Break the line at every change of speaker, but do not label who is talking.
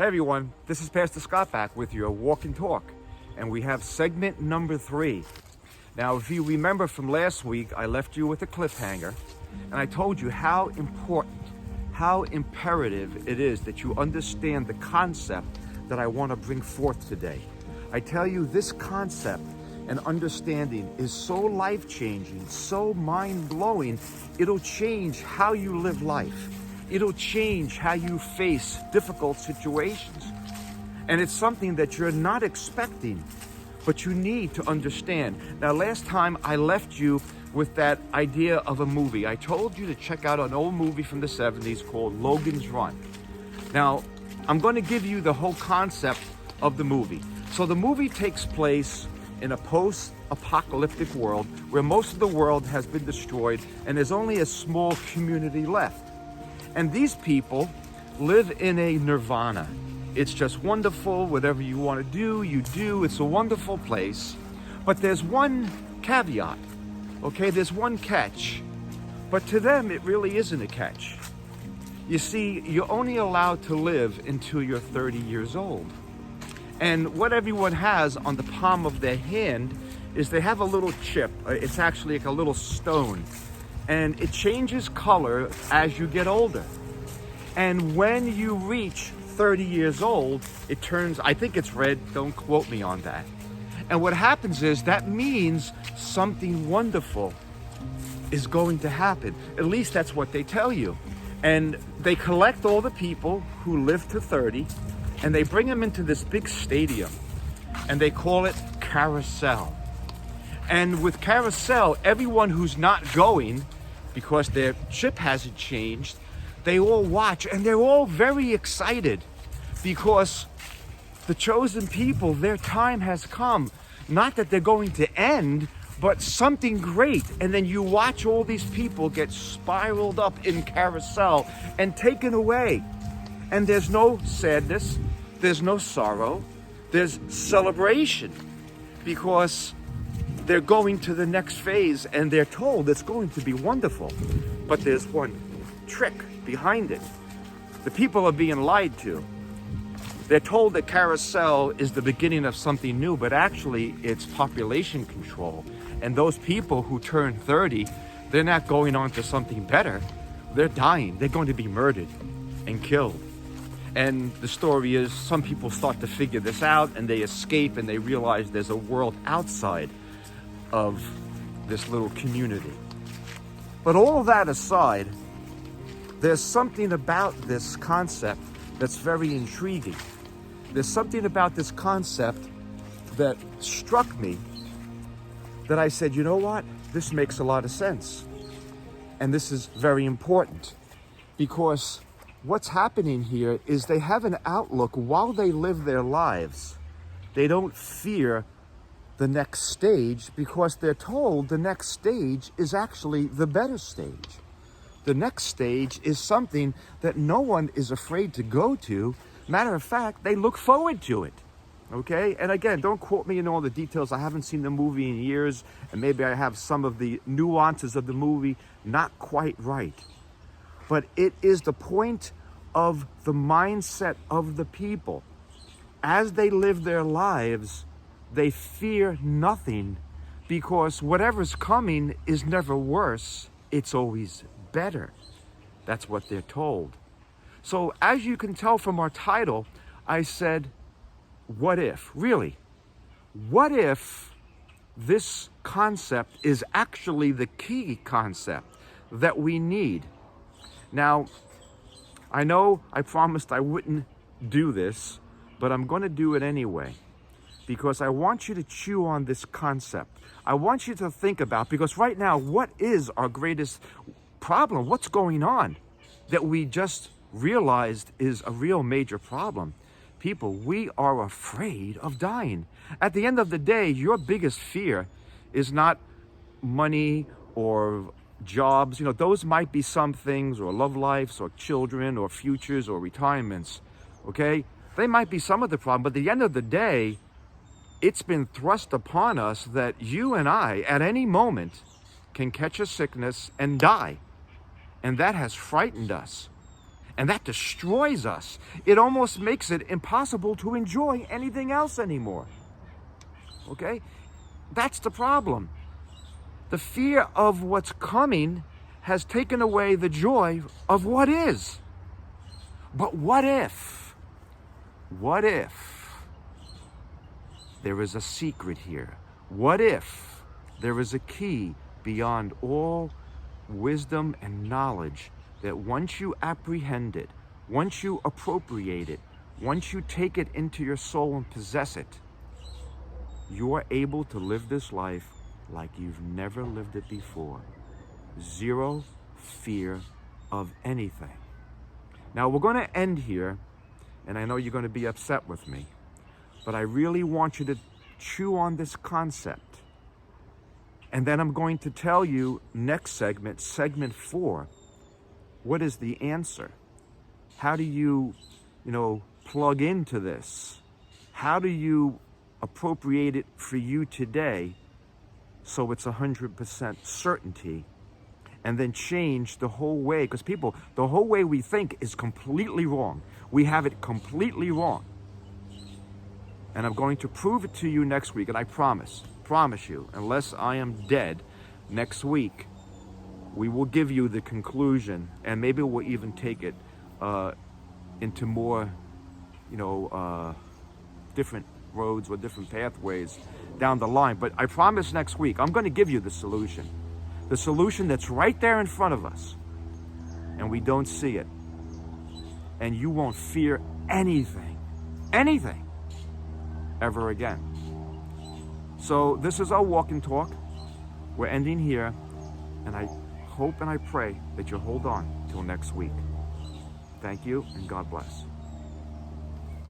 Hey everyone, this is Pastor Scott back with your Walk and Talk, and we have segment number 3. Now, if you remember from last week, I left you with a cliffhanger, and I told you how important, how imperative it is that you understand the concept that I want to bring forth today. I tell you, this concept and understanding is so life-changing, so mind-blowing, it'll change how you live life. It'll change how you face difficult situations. And it's something that you're not expecting, but you need to understand. Now, last time I left you with that idea of a movie. I told you to check out an old movie from the 70s called Logan's Run. Now, I'm going to give you the whole concept of the movie. So the movie takes place in a post-apocalyptic world where most of the world has been destroyed and there's only a small community left. And these people live in a nirvana. It's just wonderful. Whatever you want to do, you do. It's a wonderful place. But there's one caveat, okay? There's one catch. But to them, it really isn't a catch. You see, you're only allowed to live until you're 30 years old. And what everyone has on the palm of their hand is they have a little chip. It's actually like a little stone. And it changes color as you get older. And when you reach 30 years old, it turns, I think it's red, don't quote me on that. And what happens is that means something wonderful is going to happen. At least that's what they tell you. And they collect all the people who live to 30 and they bring them into this big stadium and they call it Carousel. And with Carousel, everyone who's not going, because their chip hasn't changed, they all watch and they're all very excited because the chosen people, their time has come. Not that they're going to end, but something great. And then you watch all these people get spiraled up in Carousel and taken away. And there's no sadness, there's no sorrow, there's celebration because they're going to the next phase and they're told it's going to be wonderful. But there's one trick behind it. The people are being lied to. They're told that Carousel is the beginning of something new, but actually it's population control. And those people who turn 30, they're not going on to something better. They're dying. They're going to be murdered and killed. And the story is some people start to figure this out and they escape and they realize there's a world outside of this little community. But all that aside, there's something about this concept that's very intriguing. There's something about this concept that struck me that I said, you know what? This makes a lot of sense. And this is very important because what's happening here is they have an outlook while they live their lives. They don't fear the next stage because they're told the next stage is actually the better stage. The next stage is something that no one is afraid to go to. Matter of fact, they look forward to it. Okay? And again, don't quote me in all the details. I haven't seen the movie in years, and maybe I have some of the nuances of the movie not quite right. But it is the point of the mindset of the people. As they live their lives, they fear nothing because whatever's coming is never worse. It's always better. That's what they're told. So as you can tell from our title, I said, what if? Really? What if this concept is actually the key concept that we need? Now, I know I promised I wouldn't do this, but I'm going to do it anyway. Because I want you to chew on this concept. I want you to think about, because right now, what is our greatest problem? What's going on that we just realized is a real major problem? People, we are afraid of dying. At the end of the day, your biggest fear is not money or jobs. You know, those might be some things, or love lives, or children, or futures, or retirements, okay? They might be some of the problem, but at the end of the day, it's been thrust upon us that you and I, at any moment, can catch a sickness and die. And that has frightened us. And that destroys us. It almost makes it impossible to enjoy anything else anymore. Okay? That's the problem. The fear of what's coming has taken away the joy of what is. But what if there is a secret here? What if there is a key beyond all wisdom and knowledge that once you apprehend it, once you appropriate it, once you take it into your soul and possess it, you are able to live this life like you've never lived it before. Zero fear of anything. Now we're going to end here, and I know you're going to be upset with me, but I really want you to chew on this concept. And then I'm going to tell you next segment, segment 4, what is the answer? How do you, plug into this? How do you appropriate it for you today so it's 100% certainty? And then change the whole way, because people, the whole way we think is completely wrong. We have it completely wrong. And I'm going to prove it to you next week, and I promise you, unless I am dead, next week, we will give you the conclusion, and maybe we'll even take it into more, different roads or different pathways down the line. But I promise next week, I'm going to give you the solution. The solution that's right there in front of us, and we don't see it. And you won't fear anything, ever again. So this is our walk and talk. We're ending here, and I hope and I pray that you'll hold on till next week. Thank you, and God bless.